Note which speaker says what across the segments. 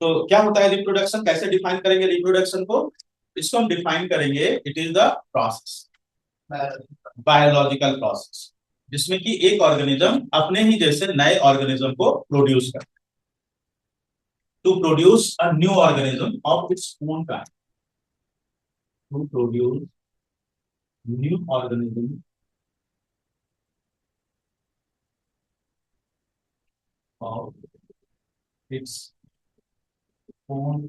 Speaker 1: तो क्या होता है रिप्रोडक्शन, कैसे डिफाइन करेंगे रिप्रोडक्शन को? इसको हम डिफाइन करेंगे, it is the process, biological process, जिसमें कि एक ऑर्गेनिज्म अपने ही जैसे नए ऑर्गेनिज्म को प्रोड्यूस करता है, to produce a new organism of its own kind, to produce new organism of its own,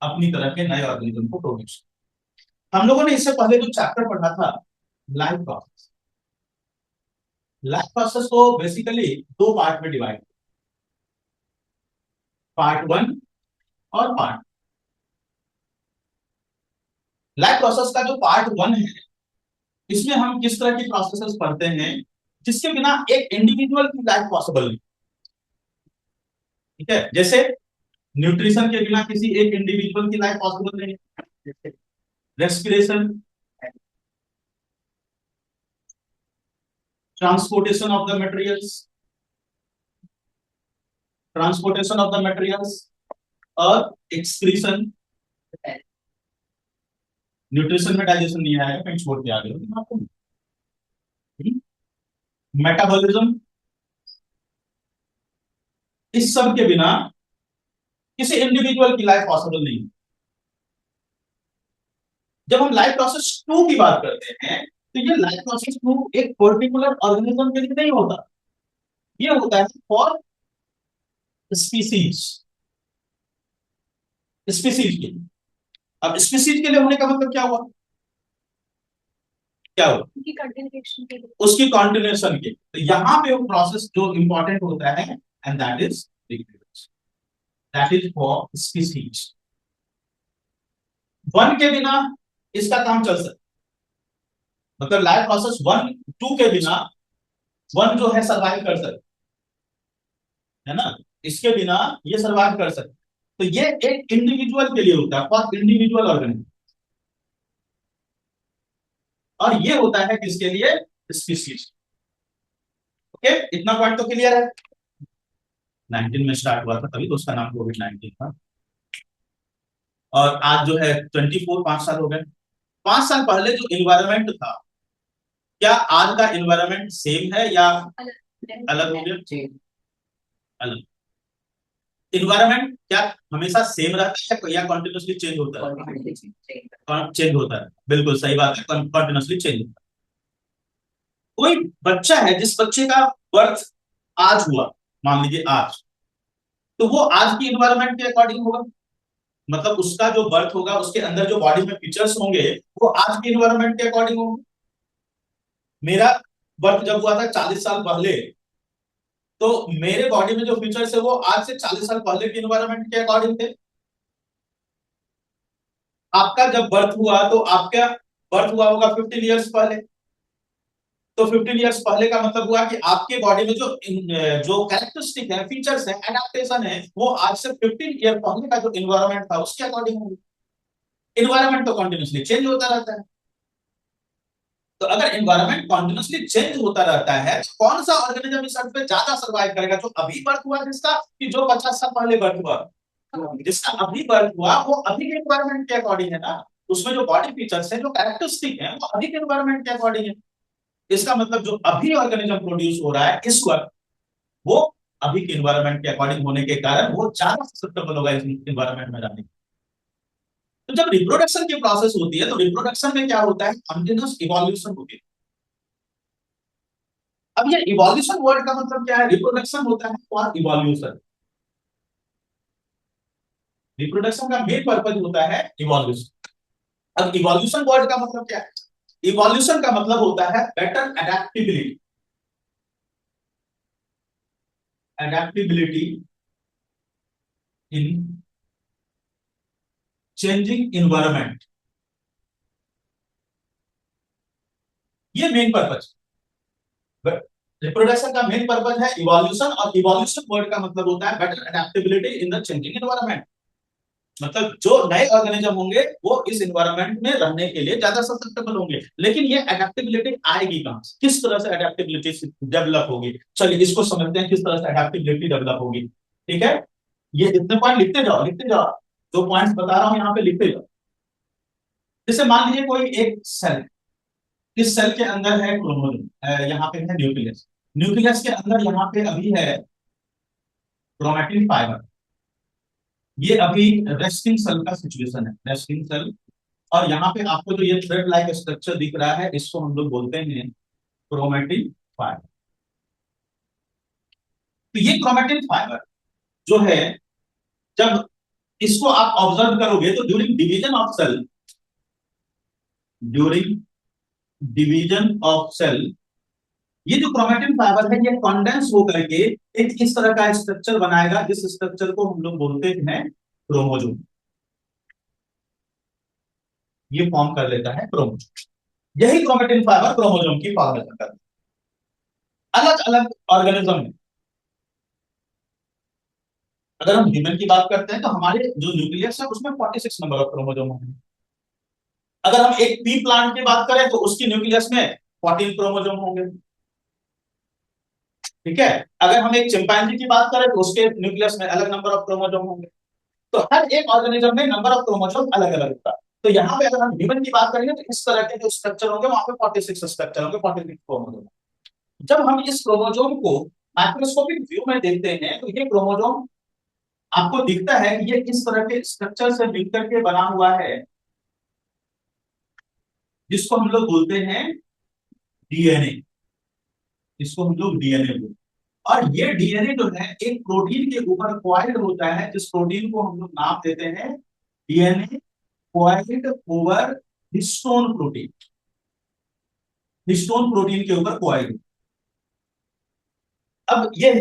Speaker 1: अपनी तरह के नए ऑर्गेनिज्म को प्रोड्यूस। हम लोगों ने इससे पहले जो चैप्टर पढ़ा था, लाइफ प्रोसेस, लाइफ प्रोसेस को बेसिकली दो पार्ट में डिवाइड, पार्ट वन और पार्ट। लाइफ प्रोसेस का जो पार्ट वन है, इसमें हम किस तरह की प्रोसेसेस पढ़ते हैं जिसके बिना एक इंडिविजुअल की लाइफ पॉसिबल नहीं। ठीक है, जैसे न्यूट्रिशन के बिना किसी एक इंडिविजुअल की लाइफ पॉसिबल नहीं है, respiration, transportation of the materials, transportation of the materials और एक्सक्रीशन। न्यूट्रिशन में डाइजेशन नहीं आएगा, कहीं छोड़ के आ गए आपको। मेटाबॉलिज्म, इस सब के बिना किसी इंडिविजुअल की लाइफ पॉसिबल नहीं। जब हम लाइफ प्रोसेस टू की बात करते हैं, तो ये लाइफ प्रोसेस टू एक पर्टिकुलर ऑर्गेनिज्म के लिए नहीं होता, ये होता है फॉर स्पीसीज, स्पीसीज के लिए। अब स्पीसीज के लिए होने का मतलब क्या हुआ, क्या हुआ उसकी कॉन्टिन्यूएशन के, तो यहां पे वो प्रोसेस जो इंपॉर्टेंट होता है, and that is reproduction, that is for species. One के बिना इसका काम चल सकता, मतलब लाइफ प्रोसेस वन टू के बिना वन जो है सर्वाइव कर सकता है ना, इसके बिना ये सर्वाइव कर सकता। तो ये एक इंडिविजुअल के लिए होता है, फॉर इंडिविजुअल ऑर्गेनिज्म, और ये होता है किसके लिए, स्पीसीज। ओके, इतना पॉइंट तो क्लियर है। 19 में स्टार्ट हुआ था तभी तो उसका नाम कोविड-19 था, और आज जो है 24, 5 साल हो गए। 5 साल पहले जो इन्वायरमेंट था, क्या आज का इन्वायरमेंट सेम है या अलग हो गया? अलग। इन्वायरमेंट क्या हमेशा सेम रहता है या कॉन्टिन्यूसली चेंज होता है? चेंज होता है, बिल्कुल सही बात है, कॉन्टिन्यूसली चेंज होता है। कोई बच्चा है, जिस बच्चे का बर्थ आज हुआ, मान लीजिए आज, तो वो आज की इन्वायरमेंट के अकॉर्डिंग होगा, मतलब उसका जो बर्थ होगा उसके अंदर जो बॉडी में फीचर्स होंगे वो आज के इन्वायरमेंट के अकॉर्डिंग होंगे। मेरा बर्थ जब हुआ था 40 साल पहले, तो मेरे बॉडी में जो फीचर्स है वो आज से 40 साल पहले के इन्वायरमेंट के अकॉर्डिंग थे। आपका जब बर्थ हुआ तो आपका बर्थ हुआ होगा 15 ईयर्स पहले, तो 15 ईयर्स पहले का मतलब हुआ कि आपके बॉडी में जो जो कैरेक्टरिस्टिक है, फीचर्स है, एडेप्टेशन है, वो आज से 15 ईयर पहले का जो इन्वायरमेंट था उसके अकॉर्डिंग होगी। इन्वायरमेंट तो कंटिन्यूसली चेंज होता रहता है, तो अगर इन्वायरमेंट कॉन्टिन्यूसली चेंज होता रहता है तो कौन सा ऑर्गेनिज्म इस अर्थ पे ज्यादा सर्वाइव करेगा, जो अभी बर्थ हुआ जिसका, कि जो 50 साल पहले बर्थ हुआ? जिसका अभी बर्थ हुआ वो अभी के इन्वायरमेंट के अकॉर्डिंग है ना, उसमें जो बॉडी फीचर्स है, जो कैरेक्टरिस्टिक है, वो अभी के इन्वायरमेंट के अकॉर्डिंग है। इसका मतलब जो अभी ऑर्गेनिज्म प्रोड्यूस हो रहा है इस वक्त, वो अभी के इन्वायरमेंट के अकॉर्डिंग होने के कारण वो ज्यादा ससेप्टेबल होगा इस इन्वायरमेंट में रहने। तो जब रिप्रोडक्शन की प्रोसेस होती है तो रिप्रोडक्शन में क्या होता है, कंटिन्यूअस इवोल्यूशन होती है। अब ये इवोल्यूशन वर्ड का मतलब क्या है, रिप्रोडक्शन होता है फॉर इवोल्यूशन, रिप्रोडक्शन का मेन पर्पज होता है इवोल्यूशन। अब इवोल्यूशन वर्ड का मतलब क्या है, इवोल्यूशन का मतलब होता है बेटर एडेप्टिबिलिटी, एडेप्टिबिलिटी इन चेंजिंग इन्वायरमेंट, ये मेन पर्पज। रिप्रोडक्शन का मेन पर्पज है इवोल्यूशन, और इवोल्यूशन वर्ड का मतलब होता है better adaptability in the changing environment, मतलब जो नए ऑर्गेनिज्म होंगे वो इस एनवायरनमेंट में रहने के लिए ज्यादा ससेप्टेबल होंगे। लेकिन ये एडेप्टेबिलिटी आएगी कहां से, किस तरह से एडेप्टेबिलिटी डेवलप होगी? चलिए इसको समझते हैं, किस तरह से एडेप्टेबिलिटी डेवलप होगी। ठीक है, ये इतने पॉइंट लिखते जाओ, लिखते जाओ, जो पॉइंट्स बता रहा हूं यहाँ पे लिखते जाओ। जैसे मान लीजिए कोई एक सेल, इस सेल के अंदर है क्रोमोसोम, यहाँ पे है न्यूक्लियस, न्यूक्लियस के अंदर यहाँ पे अभी है क्रोमैटिन फाइबर। ये अभी रेस्टिंग सेल का सिचुएशन है, रेस्टिंग सेल। और यहाँ पे आपको जो ये थ्रेड लाइक स्ट्रक्चर दिख रहा है, इसको हम लोग बोलते हैं क्रोमैटिन फाइबर। तो ये क्रोमैटिन फाइबर जो है, जब इसको आप ऑब्जर्व करोगे तो during division of cell, during division of cell, ये जो क्रोमैटिन फाइबर है ये कंडेंस होकर के एक इस तरह का स्ट्रक्चर बनाएगा, जिस स्ट्रक्चर को हम लोग बोलते हैं क्रोमोसोम। ये फॉर्म कर लेता है क्रोमोसोम। यही क्रोमैटिन फाइबर क्रोमोसोम की फॉर्मेशन करता है। अलग अलग ऑर्गेनिज्म में, अगर हम ह्यूमन की बात करते हैं तो हमारे जो न्यूक्लियस है उसमें 46 नंबर ऑफ क्रोमोसोम है। अगर हम एक पी प्लांट की बात करें तो उसकी न्यूक्लियस में 14 क्रोमोसोम होंगे। ठीक है, अगर हम एक चिंपैंजी की बात करें तो उसके न्यूक्लियस में अलग नंबर ऑफ क्रोमोसोम होंगे। तो हर एक ऑर्गेनिज्म में नंबर ऑफ क्रोमोसोम अलग अलग होता है। तो यहाँ पे अगर हम ह्यूमन की बात करेंगे तो इस तरह के जो स्ट्रक्चर होंगे वहां पे 46 स्ट्रक्चर होंगे, 46 क्रोमोसोम। जब हम इस क्रोमोसोम को माइक्रोस्कोपिक व्यू में देखते हैं तो ये क्रोमोसोम आपको दिखता है कि ये इस तरह के स्ट्रक्चर से मिलकर के बना हुआ है, जिसको हम लोग बोलते हैं डीएनए। इसको हम लोग डीएनए बोलते हैं। और ये डीएनए जो है एक प्रोटीन के ऊपर क्वाइल्ड होता है, जिस प्रोटीन को हम लोग नाम देते हैं DNA coiled over histone protein. Histone protein के ऊपर क्वाइल्ड। अब ये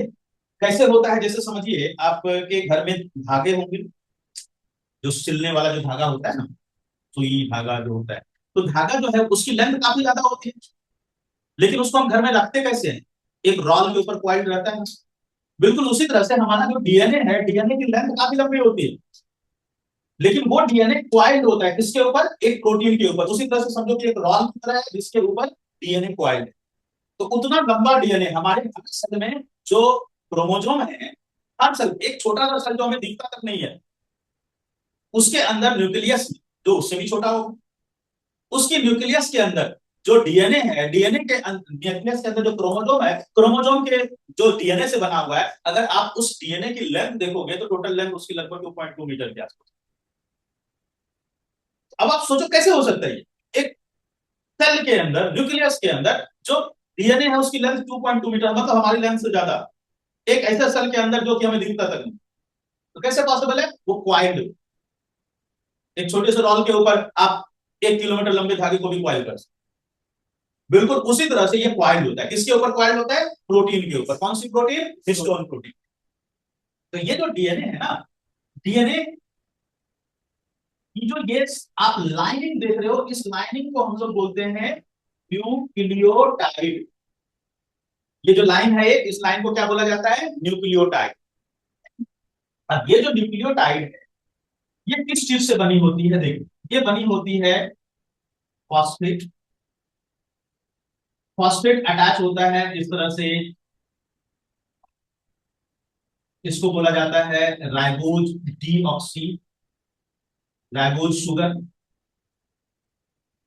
Speaker 1: कैसे होता है, जैसे समझिए आपके घर में धागे होंगे, जो सिलने वाला जो धागा होता है ना, सुई धागा जो होता है, तो धागा जो है उसकी लेंथ काफी ज्यादा होती है, लेकिन उसको हम घर में रखते कैसे हैं, एक रॉल के ऊपर क्वाइल्ड रहता है। बिल्कुल उसी तरह से हमारा जो डीएनए है, डीएनए की लेंथ काफी लंबी होती है, लेकिन वो डीएनए क्वाइल्ड होता है किसके ऊपर, एक प्रोटीन के ऊपर। उसी तरह से समझो कि एक रॉल की तरह है जिसके ऊपर डीएनए क्वाइल्ड है। तो उतना लंबा डीएनए हमारे हर सेल में जो क्रोमोसोम है, हर सेल, एक छोटा सा सेल जो हमें दिखता तक नहीं है, उसके अंदर न्यूक्लियस जो उससे भी छोटा होगा, उसके न्यूक्लियस के अंदर जो डीएनए है, डीएनए के न्यूक्लियस के अंदर जो क्रोमोसोम है, क्रोमोसोम के जो डीएनए से बना हुआ है, अगर आप उस डीएनए की लेंथ देखोगे तो टोटल लेंथ उसकी लगभग 2.2 मीटर के आसपास। अब आप सोचो कैसे हो सकता है, एक सेल के अंदर, न्यूक्लियस के अंदर जो डीएनए है उसकी लेंथ 2.2 मीटर, मतलब हमारी लेंथ से ज्यादा, एक ऐसे सेल के अंदर जो कि हमें दिखता तक नहीं। तो कैसे पॉसिबल है, वो क्वाइल्ड, एक छोटे से रोल के ऊपर आप 1 किलोमीटर लंबे धागे को भी क्वाइल कर सकते। बिल्कुल उसी तरह से ये क्वाइल्ड होता है। किसके ऊपर क्वाइल्ड होता है, प्रोटीन के ऊपर। कौन सी प्रोटीन, हिस्टोन प्रोटीन। तो ये जो डीएनए है ना, डीएनए की जो ये आप लाइनिंग देख रहे हो, इस लाइनिंग को हम लोग बोलते हैं न्यूक्लियोटाइड। ये जो लाइन है, इस लाइन को क्या बोला जाता है, न्यूक्लियोटाइड। अब ये जो न्यूक्लियोटाइड है ये किस चीज से बनी होती है, देखिए ये बनी होती है फॉस्फेट। फॉस्फेट अटैच होता है इस तरह से, इसको बोला जाता है राइबोज डीऑक्सी, राइबोज शुगर।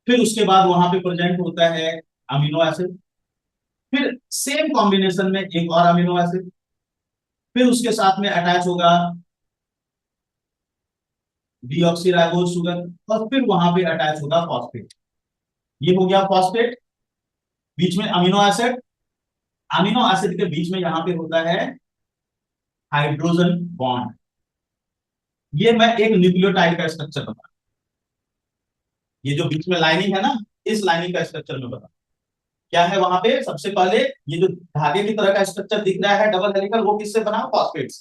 Speaker 1: फिर उसके बाद वहां पे प्रेजेंट होता है अमीनो एसिड, फिर सेम कॉम्बिनेशन में एक और अमीनो एसिड, फिर उसके साथ में अटैच होगा डीऑक्सी राइबोज शुगर, और फिर वहां पे अटैच होगा फॉस्फेट। ये हो गया फॉस्फेट, बीच में अमीनो एसिड, अमीनो एसिड के बीच में यहां पे होता है हाइड्रोजन बॉन्ड। ये मैं एक न्यूक्लियोटाइड का स्ट्रक्चर बता, ये जो बीच में लाइनिंग है ना, इस लाइनिंग का स्ट्रक्चर में बता क्या है। वहां पे सबसे पहले ये जो धागे की तरह का स्ट्रक्चर दिख रहा है डबल हेलिकल, वो किससे बना, फॉस्फेट।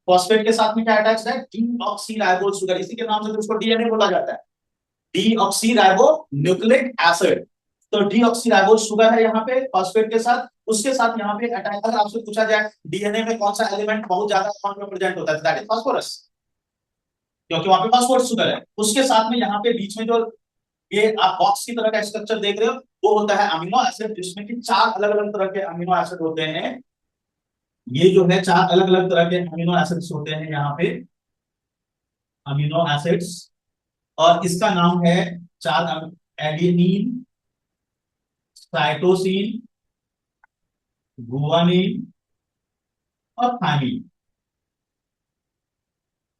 Speaker 1: फॉस्फेट के साथ में क्या अटैच है, डीऑक्सी राइबोज शुगर, इसी के नाम से तो उसको डीएनए बोला जाता है, डीऑक्सी राइबो न्यूक्लिक एसिड। तो डीऑक्सी राइबोज शुगर है यहाँ पे फॉस्फेट के साथ, उसके साथ यहाँ पे अटैच। अगर आपसे पूछा जाए डीएनए में कौन सा एलिमेंट बहुत ज्यादा अमाउंट में प्रेजेंट होता है, दैट इज फास्फोरस, क्योंकि वहां पे फास्फोरस शुगर है। उसके साथ में यहाँ पे बीच में जो ये आप बॉक्स की तरह का स्ट्रक्चर देख रहे हो, वो होता है अमीनो एसिड, जिसमें कि 4 अलग अलग तरह के अमीनो एसिड होते हैं, ये जो है चार अलग अलग तरह के अमीनो एसिड्स होते हैं यहाँ पे, अमीनो एसिड्स, और इसका नाम है चार, एडेनिन, साइटोसिन, गुआनिन और थाइमिन।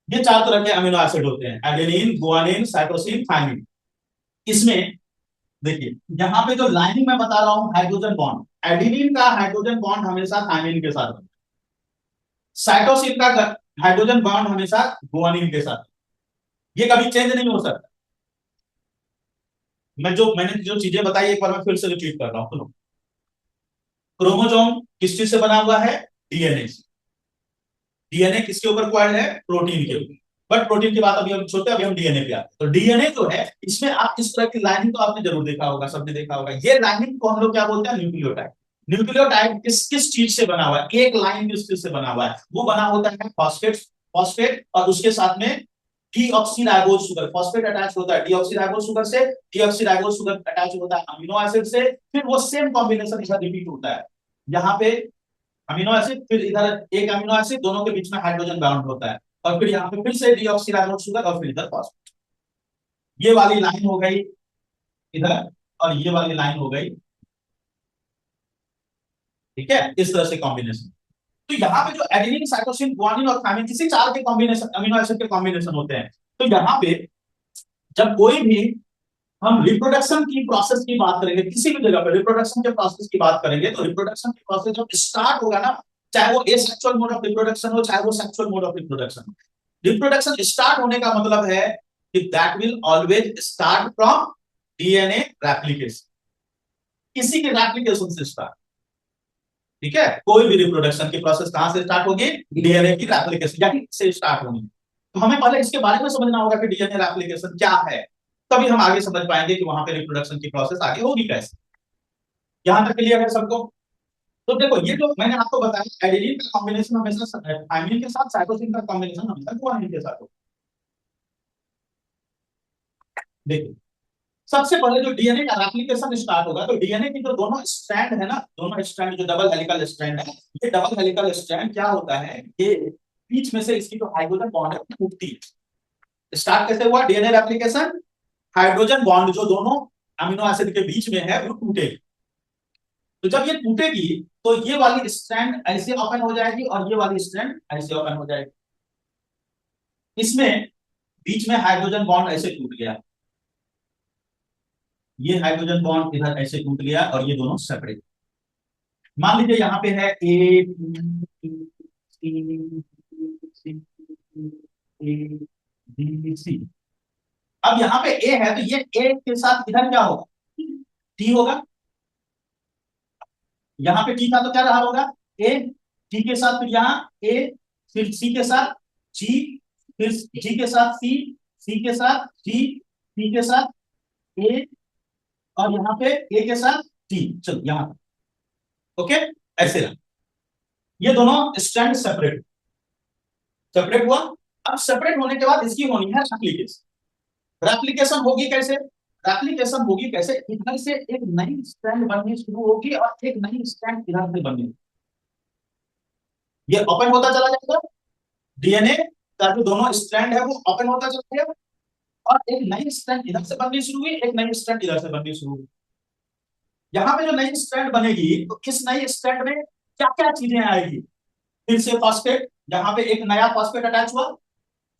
Speaker 1: ये चार तरह के अमीनो एसिड होते हैं, एडेनिन, गुआनिन, साइटोसिन, थाइमिन। इसमें देखिए यहां पे जो लाइनिंग मैं बता रहा हूं हाइड्रोजन बॉन्ड, एडेनिन का हाइड्रोजन बॉन्ड हमेशा थाइमिन के साथ, साइटोसिन का हाइड्रोजन बॉन्ड हमेशा गुआनिन के साथ, ये कभी चेंज नहीं हो सकता। मैंने जो चीजें बताई एक बार मैं फिर से रिपीट कर रहा हूं, सुनो। क्रोमोसोम किस चीज से बना हुआ है? डीएनए से। डीएनए किसके ऊपर क्वाड है? प्रोटीन के ऊपर। बट प्रोटीन की बात अभी हम छोड़ते हैं, अभी हम डीएनए पे आते हैं। तो डीएनए जो है इसमें आप इस तरह की लाइनिंग तो आपने जरूर देखा होगा, सबने देखा होगा। ये लाइनिंग को हम लोग क्या बोलते हैं? न्यूक्लियोटाइड। न्यूक्लियोटाइड किस किस चीज से बना हुआ है? एक लाइन किस चीज से बना हुआ है? वो बना होता है फॉस्फेट, फॉस्फेट और उसके साथ में डीऑक्सीराइबोज शुगर। फॉस्फेट अटैच होता है डीऑक्सीराइबोज शुगर से, डीऑक्सीराइबोज शुगर अटैच होता है अमीनो एसिड से, फिर वो सेम कॉम्बिनेशन इधर रिपीट होता है। यहाँ पे अमीनो एसिड, फिर इधर एक अमीनो एसिड, दोनों के बीच में हाइड्रोजन बॉन्ड होता है, और फिर यहाँ पे फिर से डीऑक्सीराइबोज शुगर और फिर इधर फॉस्फेट। ये वाली लाइन हो गई इधर, और ये वाली लाइन हो गई, ठीक है, इस तरह से कॉम्बिनेशन। तो यहाँ पे जो एडेनिन, साइटोसिन, गुआनिन और थायमिन, किसी चार के कॉम्बिनेशन, अमीनो एसिड के कॉम्बिनेशन होते हैं। तो यहाँ पे जब कोई भी हम रिप्रोडक्शन की प्रोसेस की बात करेंगे, किसी भी जगह पर रिप्रोडक्शन के प्रोसेस की बात करेंगे, तो रिप्रोडक्शन की प्रोसेस जब स्टार्ट होगा ना, चाहे वो एसेक्सुअल मोड ऑफ रिप्रोडक्शन हो, चाहे वो सेक्सुअल मोड ऑफ रिप्रोडक्शन हो, रिप्रोडक्शन स्टार्ट होने का मतलब है कि that will always start from DNA replication, किसी के रेप्लिकेशन से स्टार्ट। ठीक है, कोई भी रिप्रोडक्शन की प्रोसेस कहां से स्टार्ट होगी? डीएनए की रेप्लिकेशन यानी से स्टार्ट होगी। तो हमें पहले इसके बारे में समझना होगा कि डीएनए रेप्लिकेशन क्या है, तभी हम आगे समझ पाएंगे कि वहां पे रिप्रोडक्शन की प्रोसेस आगे होगी कैसे। यहां तक क्लियर है सबको? तो देखो ये जो मैंने आपको बताया, एडेनिन का कॉम्बिनेशन हमेशा थाइमिन के साथ, साइटोसिन का कॉम्बिनेशन हमेशा गुआनिन के साथ होगा। देखिए सबसे पहले जो डीएनए का रेप्लिकेशन स्टार्ट होगा, तो डीएनए की जो दोनों स्ट्रैंड है ना, दोनों स्ट्रैंड जो डबल हेलिकल स्ट्रैंड है, ये डबल हेलिकल स्ट्रैंड क्या होता है, ये बीच में से इसकी जो हाइड्रोजन बॉन्ड है टूटती है। स्टार्ट कैसे हुआ डीएनए रेप्लिकेशन? हाइड्रोजन बॉन्ड जो दोनों अमीनो एसिड के बीच में है वो टूटेगी। तो जब ये टूटेगी तो ये वाली स्ट्रैंड ऐसे ओपन हो जाएगी और ये वाली स्ट्रैंड ऐसे ओपन हो जाएगी। इसमें बीच में हाइड्रोजन बॉन्ड ऐसे टूट गया, ये हाइड्रोजन बॉन्ड इधर ऐसे टूट गया और ये दोनों सेपरेट। मान लीजिए यहाँ पे है ए बी सी। अब यहाँ पे ए है तो ये ए के साथ इधर क्या होगा? टी होगा। यहाँ पे टी था तो क्या रहा होगा? ए। टी के साथ फिर यहाँ ए, फिर सी के साथ जी, फिर जी के साथ सी, सी के साथ जी, सी के साथ ए, और यहाँ पे ए के साथ टी। चलो यहाँ ओके, ऐसे रहा। ये दोनों स्ट्रैंड सेपरेट, सेपरेट हुआ। अब सेपरेट होने के बाद इसकी होनी है रेप्लिकेशन। रेप्लिकेशन होगी कैसे? रेप्लिकेशन होगी कैसे? इधर से एक नई स्ट्रैंड बननी शुरू होगी और एक नई स्ट्रैंड इधर से बननी, ये ओपन होता चला जाएगा डीएनए का जो दोनों स्ट्रैंड है वो ओपन होता चला गया, और एक नई स्ट्रैंड इधर से बननी शुरू हुई, एक नई स्ट्रैंड इधर से बननी शुरू हुई। यहाँ पे जो नई स्ट्रैंड बनेगी तो इस नई स्ट्रैंड में क्या क्या चीजें आएगी? फिर से फॉस्फेट, यहाँ पे एक नया फॉस्फेट अटैच हुआ।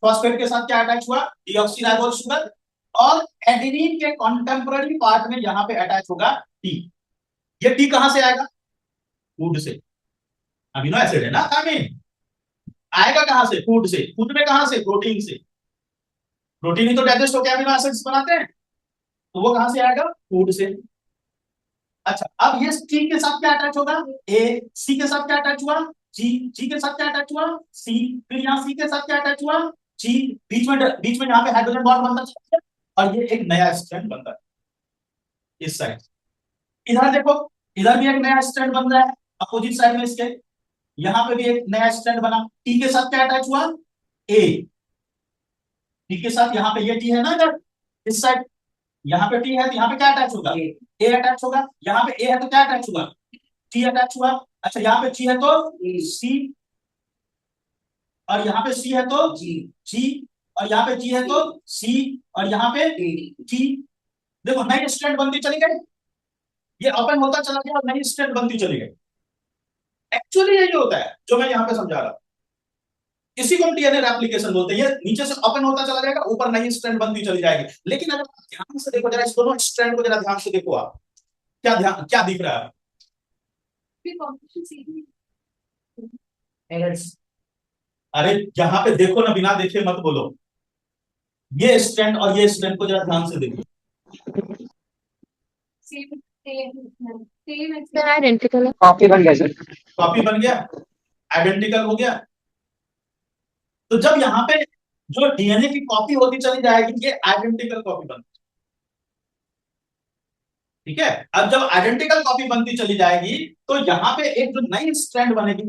Speaker 1: फॉस्फेट के साथ क्या अटैच हुआ? Deoxyribose sugar. और एडेनिन के कॉन्टेम्पररी पार्ट में यहाँ पे अटैच होगा टी। ये टी कहां से आएगा? फूड से, अमीनो एसिड है ना थायमिन, आएगा कहां से? फूड से। फूड में कहां से? प्रोटीन से। प्रोटीन ही तो डाइजेस्ट होकर अमीनो एसिड्स बनाते हैं, तो वो कहां से आएगा? फूड से। अच्छा अब ये टी के साथ क्या अटैच होगा? ए। सी के साथ क्या अटैच हुआ? जी। जी के साथ क्या अटैच हुआ? सी। फिर यहाँ सी के साथ क्या अटैच हुआ? जी। बीच में यहाँ पे हाइड्रोजन बॉन्ड बनता है और ये एक नया स्ट्रैंड बनता है इस साइड। इधर देखो, इधर भी एक नया स्ट्रैंड बन रहा है अपोजिट साइड में इसके। यहाँ पे भी एक नया स्ट्रैंड बना। टी के साथ क्या अटैच हुआ? ए। टी के साथ यहाँ पे ये टी है ना इधर इस साइड, यहाँ पे टी है तो यहाँ पे क्या अटैच होगा? ए अटैच होगा। यहाँ पे ए है तो क्या अटैच होगा? टी अटैच हुआ। अच्छा यहाँ पे जी है तो सी, और यहाँ पे सी है तो जी, जी, और यहाँ पे जी है तो सी, और यहाँ पे टी। देखो नई स्ट्रैंड बनती चली गई, ये ओपन होता चला गया और नई स्ट्रैंड बनती चली गई। एक्चुअली ये जो होता है जो मैं यहाँ पे समझा रहा हूं, इसी को हम डीएनए रेप्लिकेशन बोलते हैं। ये नीचे से ओपन होता चला जाएगा, ऊपर नई स्ट्रैंड बनती चली जाएगी। लेकिन अगर आप ध्यान से देखो जरा, इस दोनों स्ट्रैंड को जरा ध्यान से देखो आप, क्या दिख रहा है? अरे यहाँ पे देखो ना, बिना देखे मत बोलो। ये स्ट्रैंड और ये स्ट्रैंड को जरा ध्यान से देखो।
Speaker 2: आइडेंटिकल है, कॉपी बन गया सर।
Speaker 1: कॉपी बन गया, आइडेंटिकल हो गया। तो जब यहाँ पे जो डीएनए की कॉपी होती चली जाएगी, ये आइडेंटिकल कॉपी बन, ठीक है। अब जब आइडेंटिकल कॉपी बनती चली जाएगी तो यहाँ पे एक जो नई स्ट्रैंड बनेगी,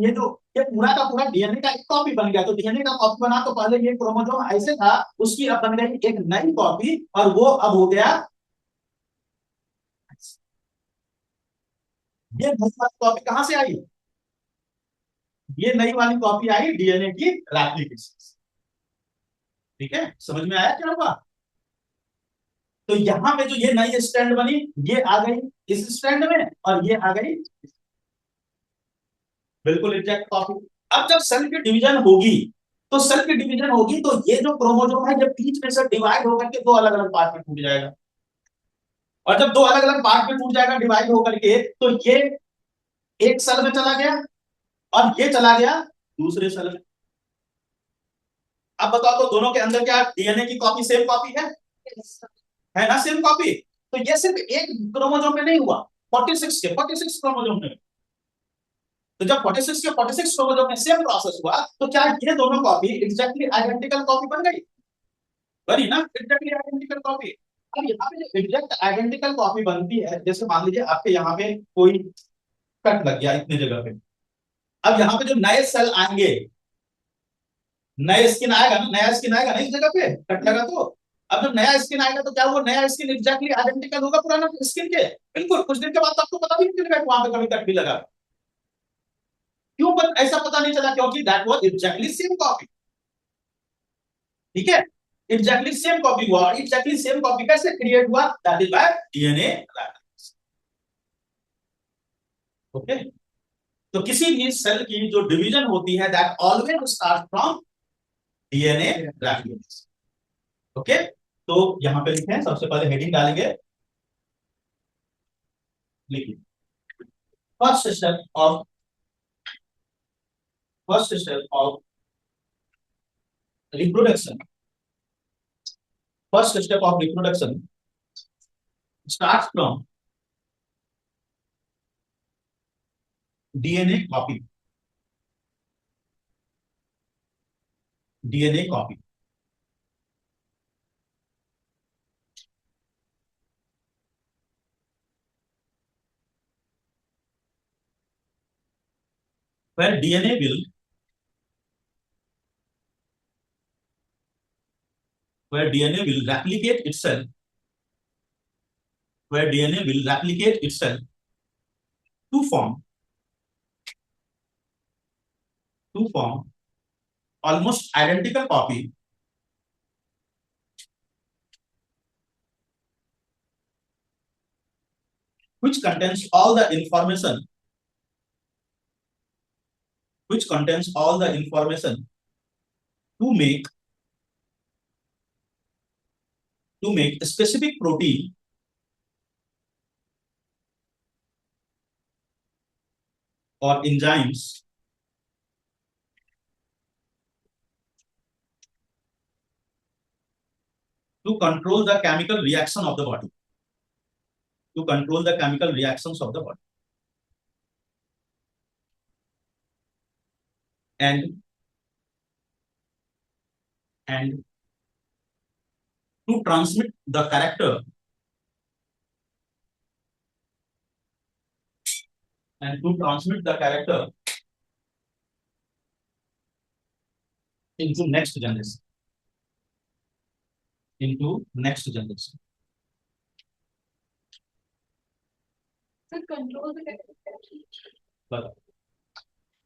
Speaker 1: ये पूरा का पूरा डीएनए का एक कॉपी बन गया। तो डीएनए का कॉपी बना तो पहले ये क्रोमोसोम ऐसे था, उसकी अब बन गई एक नई कॉपी, और वो अब हो गया, ये नई वाली कॉपी कहां से आई? ये नई वाली कॉपी आई डीएनए की रेप्लिकेशन। ठीक है, समझ में आया क्या हुआ? तो यहां पे जो ये नई स्ट्रैंड बनी, ये आ गई इस स्ट्रैंड में, और ये आ गई बिल्कुल एग्जैक्ट कॉपी। अब जब सेल की डिवीजन होगी, तो सेल की डिवीजन होगी तो ये जो क्रोमोसोम है, जब बीच में से डिवाइड होकर के दो अलग अलग पार्ट में टूट जाएगा। और जब दो अलग अलग पार्ट में टूट जाएगा डिवाइड होकर के, तो ये एक सेल में चला गया और ये चला गया दूसरे सेल में। अब बताओ तो दोनों के अंदर क्या डीएनए की कॉपी सेम कॉपी है ना? Same copy. तो ये सिर्फ एक क्रोमोसोम में नहीं हुआ, 46 क्रोमोसोम में। तो जब 46 क्रोमोसोम में सेम प्रोसेस हुआ, तो क्या ये दोनों कॉपी एग्जैक्टली आइडेंटिकल कॉपी बन गई? बनी ना, एग्जैक्टली आइडेंटिकल कॉपी। अब यहाँ पे जो एग्जैक्ट आइडेंटिकल कॉपी बनती है, जैसे मान लीजिए आपके यहाँ पे कोई कट लग गया इतने जगह पे, अब यहाँ पे जो नए सेल आएंगे, नए स्किन आएगा ना, नया स्किन आएगा ना इस जगह पे कट लगा तो। अब जब नया स्किन आएगा तो क्या वो नया स्किन एग्जैक्टली आइडेंटिकल होगा पुराना स्किन के? बिल्कुल। कुछ दिन के बाद तो आपको पता भी नहीं चलेगा वहां पे कभी कट भी लगा। क्यों ऐसा पता नहीं चला? क्योंकि that was exactly same copy. ठीक है, एग्जैक्टली सेम कॉपी हुआ। और एग्जैक्टली सेम कॉपी कैसे क्रिएट हुआ? That is by DNA replication. Okay, तो किसी भी सेल की जो डिवीजन होती है, that always start from DNA replication. Okay, तो यहां पे लिखे हैं, सबसे पहले हेडिंग डालेंगे, लिखिए first step of reproduction. First step of reproduction start from DNA copy. DNA copy, where DNA will where DNA will replicate itself, where DNA will replicate itself to form almost identical copy which contains all the information to make a specific protein or enzymes to control the chemical reaction of the body, to control the chemical reactions of the body, and and to transmit the character and to transmit the character into next generation, into next generation.
Speaker 2: Sir control तो कैसे?
Speaker 1: बताओ।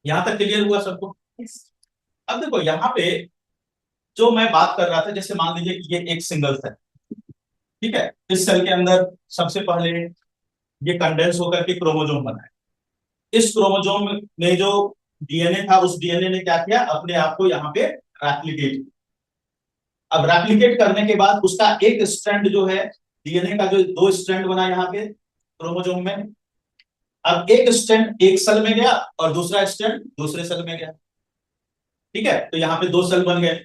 Speaker 1: यहां तक clear हुआ सबको? अब देखो यहाँ पे जो मैं बात कर रहा था, जैसे मान लीजिए कि ये एक सिंगल सेल, ठीक है, इस सेल के अंदर सबसे पहले ये कंडेंस होकर के क्रोमोजोम बना है। इस क्रोमोजोम में जो डीएनए था, उस डीएनए ने क्या किया, अपने आप को यहाँ पे रेप्लिकेट। अब रेप्लिकेट करने के बाद उसका एक स्ट्रैंड जो है डीएनए का, जो दो स्ट्रैंड बना यहाँ पे क्रोमोजोम में, अब एक स्ट्रैंड एक सेल में गया और दूसरा स्ट्रैंड दूसरे सेल में गया। ठीक है, तो यहाँ पे दो सेल बन गए।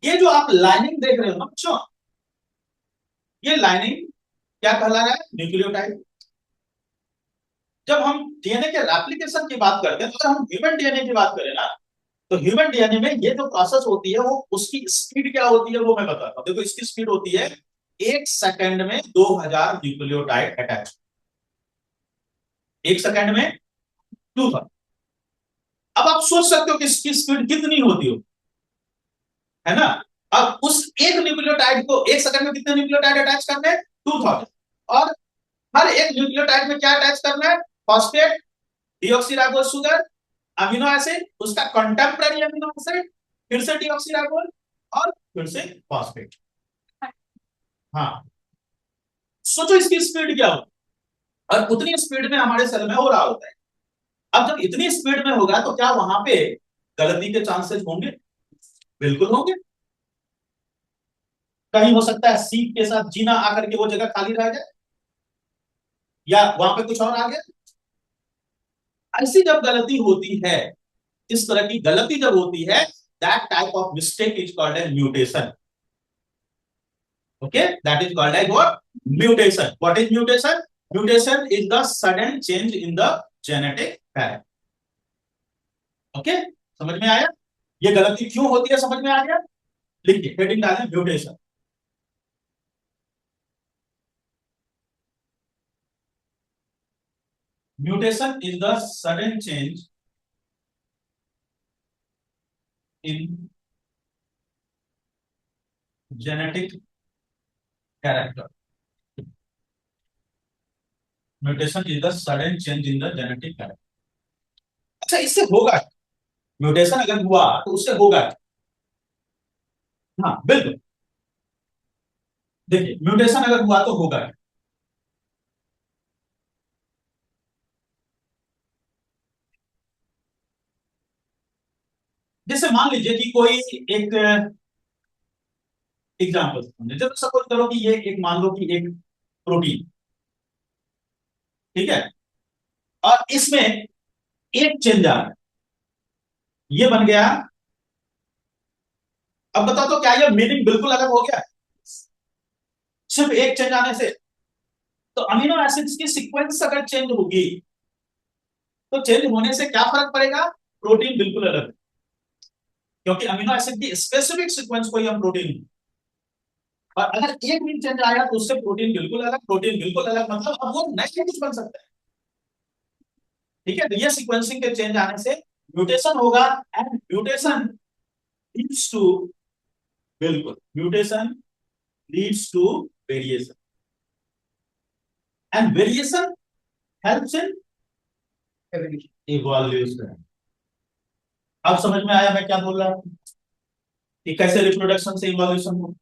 Speaker 1: ये जो आप लाइनिंग देख रहे हो ना बच्चों, ये लाइनिंग क्या कहला रहा है, न्यूक्लियोटाइड। जब हम डीएनए के रेप्लिकेशन की बात करते हैं, तो अगर हम ह्यूमन डीएनए की बात करें ना, तो ह्यूमन डीएनए में ये जो प्रोसेस होती है, वो उसकी स्पीड क्या होती है वो मैं बताता हूं। देखो इसकी स्पीड होती है 1 सेकंड में 2000 न्यूक्लियोटाइड अटैच, 1 सेकंड में 2000। अब आप सोच सकते हो कि इसकी स्पीड कितनी होती हो, है ना। अब उस एक न्यूक्लियोटाइड को 1 सेकंड में कितने न्यूक्लियोटाइड अटैच करने हैं, 2000। और हर एक न्यूक्लियोटाइड में क्या अटैच करना है, phosphate, deoxyribose sugar, amino acid, उसका कंटेम्पररी अमीनो एसिड, फिर से डीऑक्सीराइबोज और फिर से फॉस्फेट। हाँ, सोचो इसकी स्पीड क्या हो, और उतनी स्पीड में हमारे सेल में हो रहा होता है। अब जब इतनी स्पीड में होगा तो क्या वहां पे गलती के चांसेस होंगे? बिल्कुल होंगे। कहीं हो सकता है सीख के साथ जीना आकर के वो जगह खाली रह जाए, या वहां पे कुछ और आ गया। ऐसी जब गलती होती है, इस तरह की गलती जब होती है, that type of mistake is called as mutation. Okay, that is called as what? Mutation. What is mutation? Mutation is the sudden change in the genetic pattern. Okay, समझ में आया? ये गलती क्यों होती है समझ में आ गया? लिखिए, हेडिंग डालें mutation. Mutation is the sudden change in genetic character. Mutation is the sudden change in the genetic character. अच्छा, इससे होगा, म्यूटेशन अगर हुआ तो उससे होगा, हाँ बिल्कुल। देखिए, म्यूटेशन अगर हुआ तो होगा, जैसे मान लीजिए कि कोई एक एग्जाम्पल समझे, जब सपोज करो कि ये एक, मान लो कि एक प्रोटीन, ठीक है, और इसमें एक चेंज आ रहा है, ये बन गया। अब बता दो क्या ये मीनिंग बिल्कुल अलग हो गया सिर्फ एक चेंज आने से? तो अमीनो एसिड्स की सीक्वेंस अगर चेंज होगी तो चेंज होने से क्या फर्क पड़ेगा, प्रोटीन बिल्कुल अलग है, क्योंकि अमीनो एसिड की स्पेसिफिक सीक्वेंस को ही हम प्रोटीन। और अगर एक भी चेंज आया तो उससे प्रोटीन बिल्कुल अलग, प्रोटीन बिल्कुल अलग, मतलब अब वो नया कुछ बन सकता है। ठीक है, तो ये सीक्वेंसिंग के चेंज आने से म्यूटेशन होगा, एंड म्यूटेशन लीड्स टू, बिल्कुल, mutation leads to variation, and variation helps in evolution. अब समझ में आया मैं क्या बोल रहा हूं, कि कैसे रिप्रोडक्शन से इवोल्यूशन हो।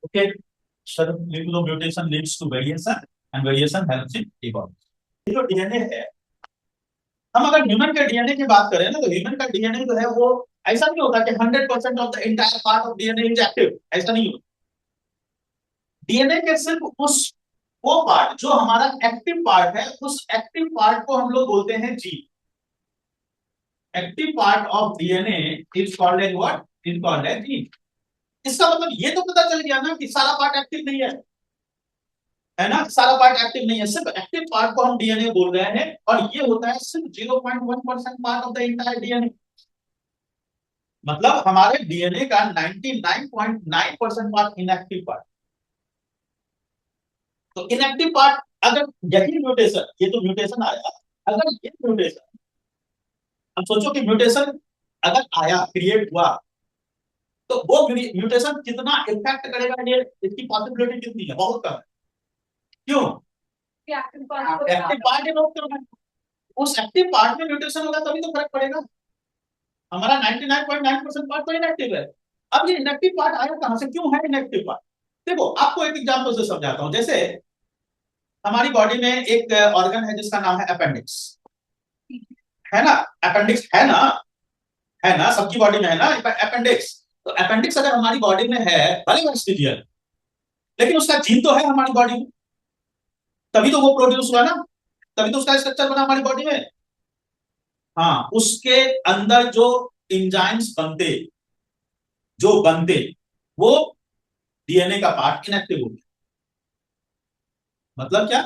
Speaker 1: ओके, सर लिख लो, mutation leads to variation and variation helps in evolution. ये जो डीएनए है, हम अगर ह्यूमन के डीएनए की बात करें ना, तो ह्यूमन का डीएनए जो है वो ऐसा नहीं होता कि 100% of the entire part of DNA is active, ऐसा नहीं होता। डीएनए के सिर्फ उस, वो पार्ट जो हमारा एक्टिव पार्ट है, उस एक्टिव पार्ट को हम लोग बोलते हैं gene. Active part of DNA is called as what, is called as gene. इसका मतलब ये तो पता चल गया ना कि सारा पार्ट एक्टिव नहीं है ना, सारा पार्ट एक्टिव नहीं है, सिर्फ एक्टिव पार्ट को हम डीएनए बोल रहे हैं, और ये होता है सिर्फ 0.1% part of the entire DNA. मतलब हमारे डीएनए का 99.9% पार्ट इनएक्टिव पार्ट। तो इनएक्टिव पार्ट, अगर यही म्यूटेशन, ये तो म्यूटेशन आया, अगर ये म्यूटेशन, अब सोचो कि म्यूटेशन अगर आया, क्रिएट हुआ, तो वो म्यूटेशन कितना इफेक्ट करेगा, ये इसकी पॉसिबिलिटी कितनी है, बहुत कम है। क्यों? एक्टिव पार्ट इनोव करना है, उस एक्टिव पार्ट में म्यूटेशन होगा तभी तो फर्क पड़ेगा। हमारा 99.9% पार्ट तो इनएक्टिव है। अब ये इनएक्टिव पार्ट आया कहां से, क्यों है इनएक्टिव पार्ट? देखो आपको एक एग्जांपल से समझाता हूं। जैसे हमारी बॉडी में एक ऑर्गन है जिसका नाम है अपेंडिक्स, है ना? अपेंडिक्स है ना, सबकी बॉडी में है ना अपेंडिक्स। तो अपेंडिक्स अगर हमारी बॉडी में है, भले वो स्टीरियल, लेकिन उसका जीन तो है हमारी बॉडी में, तभी तो वो प्रोड्यूस हुआ ना, तभी तो उसका स्ट्रक्चर बना हमारी बॉडी में। हाँ, उसके अंदर जो इंजाइम्स बनते वो डीएनए का पार्ट इनएक्टिव हो गया। मतलब क्या?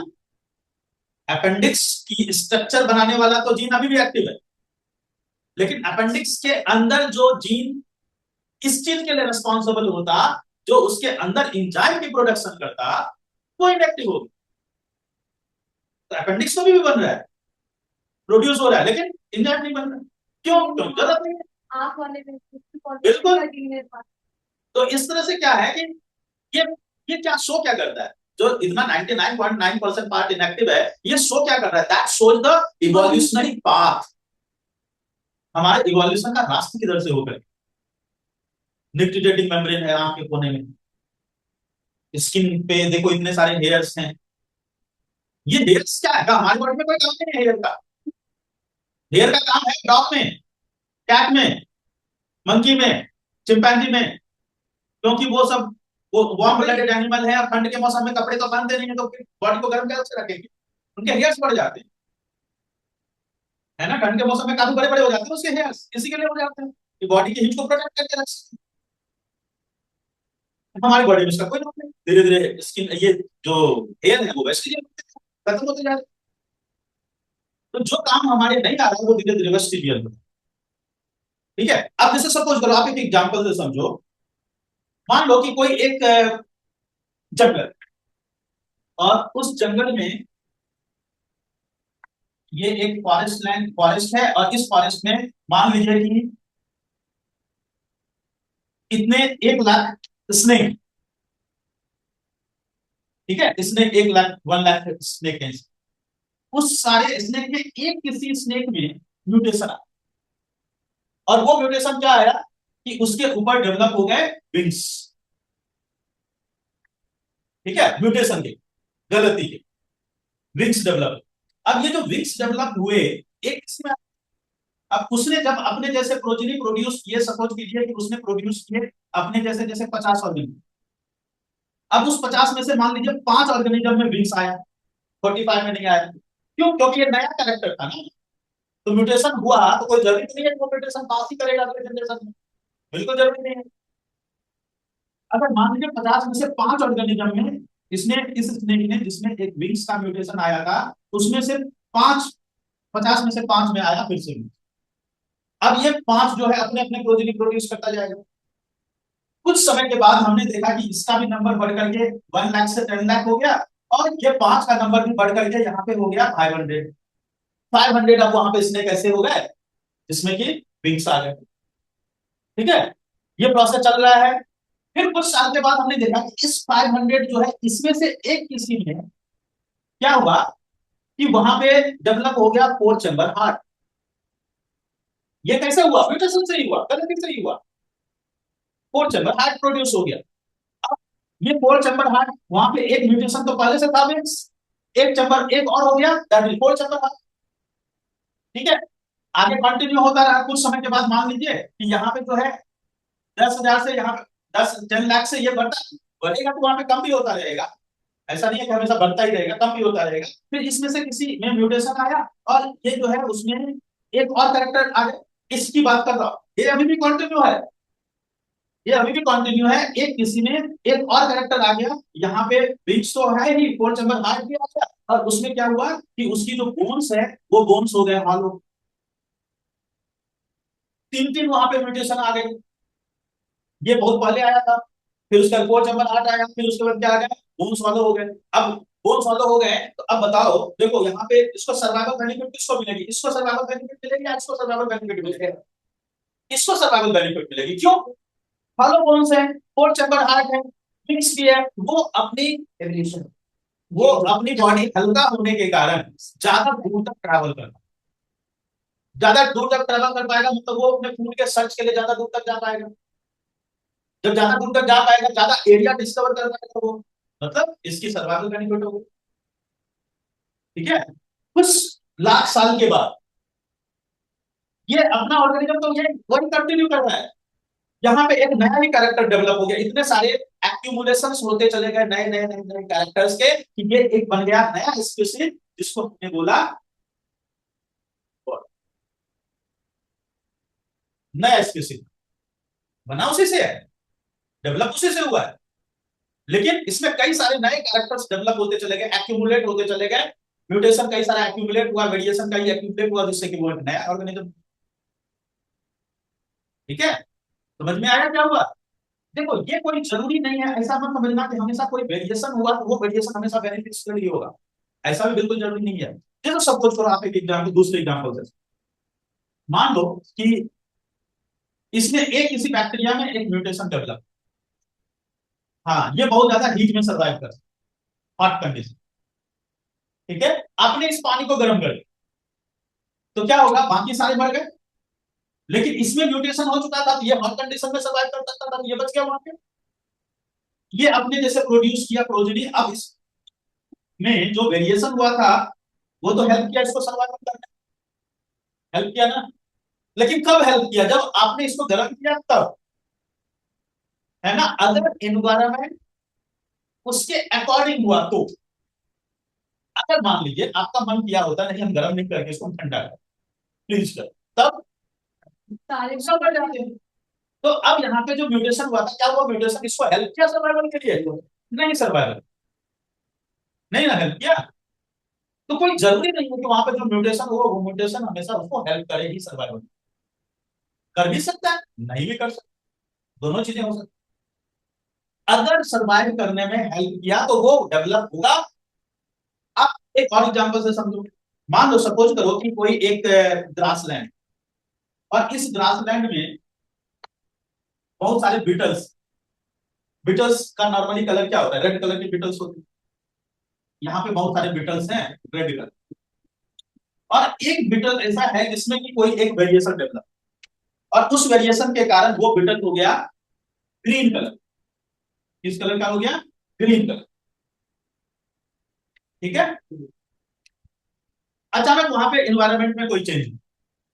Speaker 1: अपेंडिक्स की स्ट्रक्चर बनाने वाला तो जीन अभी भी एक्टिव है, लेकिन अपेंडिक्स के अंदर जो जीन इस चीज के लिए रिस्पॉन्सिबल होता, जो उसके अंदर इंजाइम की प्रोडक्शन करता, वो इनएक्टिव हो गया। तो अपेंडिक्स तो भी बन रहा है, प्रोड्यूस हो रहा है, लेकिन इंजाइम नहीं बन रहा। क्यों? क्योंकि जरूरत नहीं है।
Speaker 3: आंख वाले में
Speaker 1: बिल्कुल। तो इस तरह से क्या है कि ये ये क्या शो क्या करता है, जो इतना 99.9% पार्ट इनएक्टिव है, ये शो क्या कर रहा है? That shows the evolutionary path, हमारे इवोल्यूशन का रास्ता किधर से होकर। निक्टिडेटिंग मेम्ब्रेन है आंख के कोने में, स्किन पे देखो इतने सारे हेयर्स हैं। ये हेयर्स क्या है? हमारी बॉडी में कोई काम नहीं है हेयर का। हेयर का काम है डॉग में, कैट में, मंकी में, चिंपैंजी में, क्योंकि वो सब वो वार्म ब्लडेड एनिमल है और ठंड के मौसम में कपड़े तो पहनते नहीं है, तो बॉडी को गर्म कैसे रखेंगे? उनके हेयर्स बढ़ जाते हैं, है ना? ठंड के मौसम में काफी बड़े बड़े हो जाते हैं उसके हेयर्स, इसी के लिए हो जाते हैं कि बॉडी की हीट को प्रोटेक्ट करके रखें। हमारी बॉडी में इसका कोई रोल नहीं। धीरे धीरे स्किन, ये जो हेयर है वो वैसे ही खत्म होते जा रहे हैं। तो जो काम हमारे नहीं आ रहा है वो धीरे धीरे वेस्ट होता है। ठीक है, अब जैसे सपोज करो, आप एक एग्जांपल से समझो। मान लो कि कोई एक जंगल, और उस जंगल में ये एक फॉरेस्ट है, और इस फॉरेस्ट में मान लीजिए कि इतने 1 लाख स्नेक, ठीक है, स्नेक 1 लाख 1 लाख स्नेक है। उस सारे स्नेक में एक किसी स्नेक में म्यूटेशन आया, और वो म्यूटेशन क्या आया कि उसके ऊपर डेवलप हो गए विंग्स। ठीक है, म्यूटेशन के, गलती के विंग्स डेवलप। अब ये जो विंग्स डेवलप हुए, एक इसमें, अब उसने जब अपने जैसे प्रोजेनी प्रोड्यूस किए, सपोज कीजिए कि उसने प्रोड्यूस किए अपने जैसे जैसे 50 ऑर्गेनिज्म। अब उस 50 में से मान लीजिए 5 ऑर्गेनिज्म में विंग्स आया, 45 में नहीं आया। क्यों? क्योंकि ये नया कैरेक्टर था ना, तो म्यूटेशन हुआ, तो कोई जरूरी नहीं है कि वो म्यूटेशन पास ही करेगा अगले जनरेशन में, बिल्कुल जरूरी नहीं है। अगर मान लीजिए 50 में से 5 ऑर्गेनिज्म में इसने, इस स्नेक ने जिसमें एक विंग्स का म्यूटेशन आया था, उसमें से 5, 50 में से 5 में आया फिर से। अब ये 5 जो है अपने अपने प्रोजेनी प्रोड्यूस करता जाएगा। कुछ समय के बाद हमने देखा कि इसका भी नंबर बढ़ करके 1 लाख से 10 लाख हो गया, और ये 5 का नंबर भी बढ़ करके यहाँ पे हो गया 500। अब वहां पे इसने कैसे हो गए, जिसमें कि विंग्स आ गए। ठीक है, ये प्रोसेस चल रहा है। फिर कुछ साल के बाद हमने देखा कि इस 500 जो है, इसमें से एक किसी में क्या हुआ कि वहां पे डेवलप हो गया 4 चैम्बर हार्ट। ये कैसे हुआ? म्यूटेशन से ही हुआ, गलती से ही हुआ। 4 चैम्बर हार्ट प्रोड्यूस हो गया। अब ये 4 चैम्बर हार्ट, वहां पे एक म्यूटेशन तो पहले से था, एक चैम्बर एक और हो गया, दैट इज 4 चैम्बर हार्ट। ठीक है, आगे कंटिन्यू होता रहा। कुछ समय के बाद मान लीजिए कि यहाँ पे जो है 10,000 से, यहाँ पे 10 लाख से ये बढ़ेगा, तो वहां पे कम भी होता रहेगा। ऐसा नहीं है कि हमेशा बढ़ता ही रहेगा, कम भी होता रहेगा। फिर इसमें से किसी में म्यूटेशन आया, और ये जो है उसमें एक और कैरेक्टर आ गया। इसकी बात कर रहा हूं, ये अभी भी कंटिन्यू है, ये अभी भी कंटिन्यू है। एक किसी में एक और कैरेक्टर आ गया, यहाँ पे विंग्स तो है ही, 4 चैम्बर हार्ट भी आ गया, और उसमें क्या हुआ कि उसकी जो बोन्स है वो बोन्स हो गए हॉलो। 3 वहां पे म्यूटेशन आ गए। ये बहुत पहले आया था, फिर उसका 4 चैम्बर हार्ट आया, फिर उसके बाद क्या आ गया, बोन्स वाले हो गए। अब बोन्स वाले हो गए, तो अब बताओ, देखो यहाँ पे इसको सर्वाइवल बेनिफिट किसको मिलेगी? इसको सर्वाइवल बेनिफिट मिलेगी या इसको सर्वाइवल बेनिफिट मिलेगा? इसको सर्वाइवल बेनिफिट मिलेगी। क्यों? हॉलो बोन्स है, 4 चैम्बर हार्ट है, फिक्स भी है, वो अपनी बॉडी हल्का होने के कारण ज्यादा दूर तक ट्रैवल करता है। ज्यादा दूर तक ट्रेवल कर पाएगा, मतलब वो अपने फूड के सर्च के लिए ज्यादा दूर तक जा पाएगा। जब ज्यादा दूर तक जा पाएगा, ज्यादा एरिया डिस्कवर कर पाएगा वो, मतलब इसकी सर्वाइवल बेनिफिट होगी। ठीक है। कुछ लाख साल के बाद ये अपना ऑर्गेनिज्म तो ये वही कंटिन्यू कर रहा है। यहाँ पे एक नया ही कैरेक्टर डेवलप हो गया, इतने सारे एक्यूमुलेशन होते चले गए नए नए नए नए कैरेक्टर्स के, कि ये एक बन गया नया स्पीशीज, जिसको हमने बोला नया स्पीशीज। बना उसी से है, डेवलप उसी से हुआ है, लेकिन इसमें कई सारे नए कैरेक्टर्स डेवलप होते चले गए, एक्यूमुलेट होते चले गए, म्यूटेशन कई सारा एक्यूमुलेट हुआ, वेरिएशन कई एक्यूमुलेट हुआ, जिससे कि वो एक नया ऑर्गेनिज्म। ठीक है, समझ में आया क्या हुआ? देखो ये कोई जरूरी नहीं है, ऐसा मत समझना कि हमेशा कोई वेरिएशन हुआ तो वो वेरिएशन हमेशा बेनिफिशियल ही होगा, ऐसा भी बिल्कुल जरूरी नहीं है। ये तो सब कुछ छोड़ो, आप एक एग्जाम्पल, दूसरे एग्जाम्पल से मान लो कि इसमें एक किसी बैक्टीरिया में एक म्यूटेशन डेवलप, हाँ ये बहुत ज्यादा हीट में सर्वाइव कर, हॉट कंडीशन। ठीक है, आपने इस पानी को गर्म कर दिया तो क्या होगा, बाकी सारे मर गए, लेकिन इसमें म्यूटेशन हो चुका था तो ये हॉट कंडीशन में सर्वाइव कर सकता था, तो ये बच गया वहां पे। ये अपने जैसे प्रोड्यूस किया प्रोजेनी, अब इसमें जो वेरिएशन हुआ था वो तो हेल्प किया इसको सर्वाइव करने, हेल्प किया ना। लेकिन कब हेल्प किया, जब आपने इसको गर्म किया तब, है ना। अगर एनवायरमेंट उसके अकॉर्डिंग हुआ तो, अगर मान लीजिए आपका मन किया होता नहीं हम गर्म नहीं करके इसको हम ठंडा कर, फ्रीज कर, तब सारे सब मर जाते हैं। तो अब यहाँ पे जो म्यूटेशन हुआ था, क्या वो म्यूटेशन इसको हेल्प किया सर्वाइवल के लिए? नहीं, सर्वाइवल नहीं ना हेल्प किया। तो कोई जरूरी नहीं है कि वहां पे जो म्यूटेशन हो वो म्यूटेशन हमेशा उसको हेल्प करे ही सर्वाइवल, कर भी सकता है नहीं भी कर सकता, दोनों चीजें हो सकती। अगर सर्वाइव करने में हेल्प किया तो वो डेवलप होगा। आप एक और एग्जांपल से समझो, मान लो सपोज करो कि कोई एक ग्रासलैंड, और इस ग्रासलैंड में बहुत सारे बीटल्स, बीटल्स का नॉर्मली कलर क्या होता है, रेड कलर की बीटल्स होती है। यहाँ पे बहुत सारे बीटल्स हैं रेड कलर, और एक बीटल ऐसा है जिसमें कि कोई एक वेरिएशन डेवलप, और उस वेरिएशन के कारण वो बीटल हो गया ग्रीन कलर। किस कलर का हो गया? Green colour. ठीक है, अचानक वहां पे एनवायरमेंट में कोई चेंज,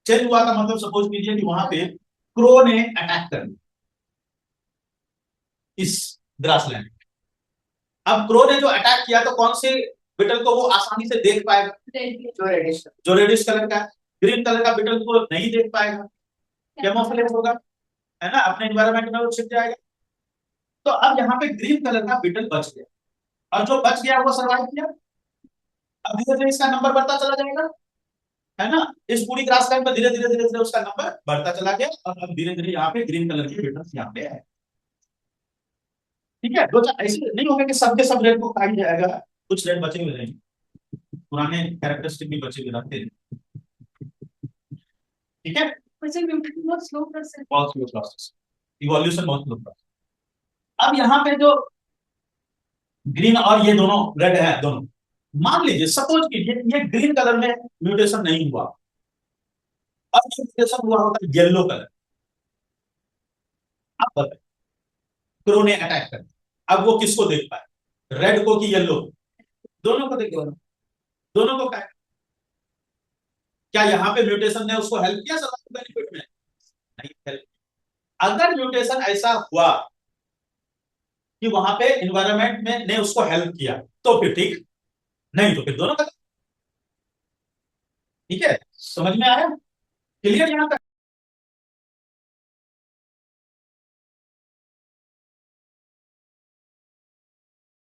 Speaker 1: चेंज हुआ का मतलब सपोज कीजिए कि वहां पे क्रो ने अटैक कर दिया इस ग्रासलैंड। अब क्रो ने जो अटैक किया तो कौन से बिटल को वो आसानी से देख पाएगा? जो रेडिश कलर का, ग्रीन कलर का बिटल को नहीं देख पाएगा, कैमोफ्लेज होगा, है ना, अपने एनवायरमेंट में वो छिप जाएगा। तो अब यहाँ पे ग्रीन कलर का बिटल बच गया, और जो बच गया वो सर्वाइव किया। अब धीरे धीरे इसका नंबर बढ़ता चला जाएगा, है ना, इस पूरी ग्रासलैंड में धीरे धीरे धीरे धीरे उसका नंबर बढ़ता चला गया, और अब धीरे धीरे यहाँ पे ग्रीन कलर की बिटल्स यहाँ पे है। ठीक है, दो चार ऐसे नहीं होगा कि सबके सब रेड को खा ही जाएगा, कुछ रेड बचे हुए रहेंगे, पुराने कैरेक्टरिस्टिक भी बचे हुए रहते हैं। ठीक है, बहुत स्लो प्रोसेस, इवोल्यूशन बहुत स्लो प्रोसेस। अब यहाँ पे जो ग्रीन और ये दोनों रेड है दोनों, मान लीजिए सपोज कीजिए ये ग्रीन कलर में म्यूटेशन नहीं हुआ, अब ये म्यूटेशन हुआ होता है येलो कलर। अब बताइए, क्रो ने अटैक कर, अब वो किसको देख पाए, रेड को कि येलो? दोनों को देखे, दोनों को। क्या यहाँ पे म्यूटेशन ने उसको हेल्प किया सर्वाइवल बेनिफिट में? नहीं हेल्प। अगर म्यूटेशन ऐसा हुआ कि वहां पे इन्वायरमेंट में ने उसको हेल्प किया तो फिर ठीक, नहीं तो फिर दोनों का। ठीक है, समझ में आया? क्लियर यहाँ तक?